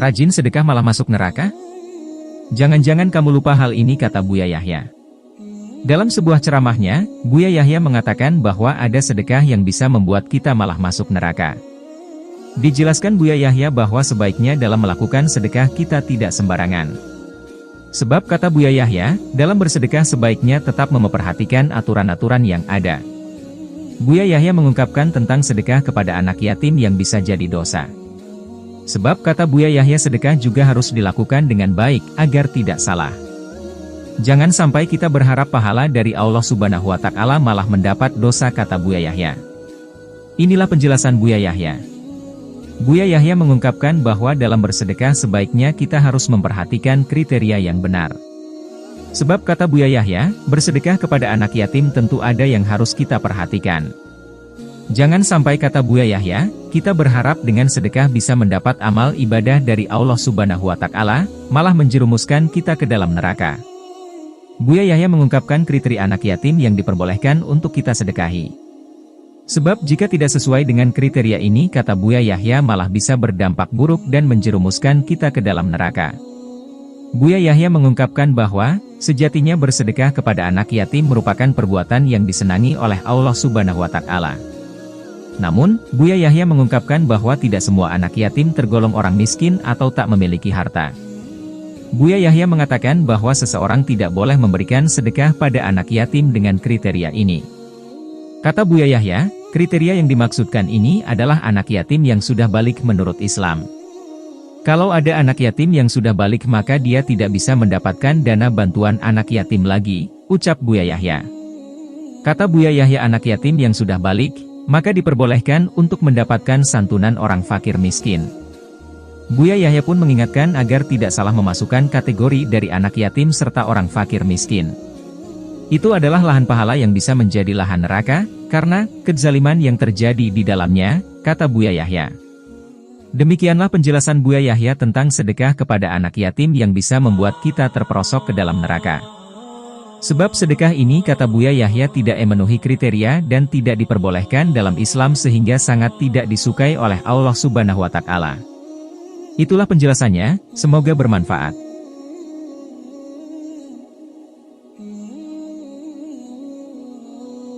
Rajin sedekah malah masuk neraka? Jangan-jangan kamu lupa hal ini, kata Buya Yahya. Dalam sebuah ceramahnya, Buya Yahya mengatakan bahwa ada sedekah yang bisa membuat kita malah masuk neraka. Dijelaskan Buya Yahya bahwa sebaiknya dalam melakukan sedekah kita tidak sembarangan. Sebab kata Buya Yahya, dalam bersedekah sebaiknya tetap memperhatikan aturan-aturan yang ada. Buya Yahya mengungkapkan tentang sedekah kepada anak yatim yang bisa jadi dosa. Sebab kata Buya Yahya, sedekah juga harus dilakukan dengan baik, agar tidak salah. Jangan sampai kita berharap pahala dari Allah Subhanahu wa Ta'ala malah mendapat dosa, kata Buya Yahya. Inilah penjelasan Buya Yahya. Buya Yahya mengungkapkan bahwa dalam bersedekah sebaiknya kita harus memperhatikan kriteria yang benar. Sebab kata Buya Yahya, bersedekah kepada anak yatim tentu ada yang harus kita perhatikan. Jangan sampai, kata Buya Yahya, kita berharap dengan sedekah bisa mendapat amal ibadah dari Allah Subhanahu wa Ta'ala, malah menjerumuskan kita ke dalam neraka. Buya Yahya mengungkapkan kriteria anak yatim yang diperbolehkan untuk kita sedekahi. Sebab jika tidak sesuai dengan kriteria ini, kata Buya Yahya, malah bisa berdampak buruk dan menjerumuskan kita ke dalam neraka. Buya Yahya mengungkapkan bahwa, sejatinya bersedekah kepada anak yatim merupakan perbuatan yang disenangi oleh Allah Subhanahu wa Ta'ala. Namun, Buya Yahya mengungkapkan bahwa tidak semua anak yatim tergolong orang miskin atau tak memiliki harta. Buya Yahya mengatakan bahwa seseorang tidak boleh memberikan sedekah pada anak yatim dengan kriteria ini. Kata Buya Yahya, kriteria yang dimaksudkan ini adalah anak yatim yang sudah balik menurut Islam. Kalau ada anak yatim yang sudah balik maka dia tidak bisa mendapatkan dana bantuan anak yatim lagi, ucap Buya Yahya. Kata Buya Yahya, anak yatim yang sudah balik, maka diperbolehkan untuk mendapatkan santunan orang fakir miskin. Buya Yahya pun mengingatkan agar tidak salah memasukkan kategori dari anak yatim serta orang fakir miskin. Itu adalah lahan pahala yang bisa menjadi lahan neraka, karena kezaliman yang terjadi di dalamnya, kata Buya Yahya. Demikianlah penjelasan Buya Yahya tentang sedekah kepada anak yatim yang bisa membuat kita terperosok ke dalam neraka. Sebab sedekah ini, kata Buya Yahya, tidak memenuhi kriteria dan tidak diperbolehkan dalam Islam sehingga sangat tidak disukai oleh Allah Subhanahu wa Ta'ala. Itulah penjelasannya, semoga bermanfaat.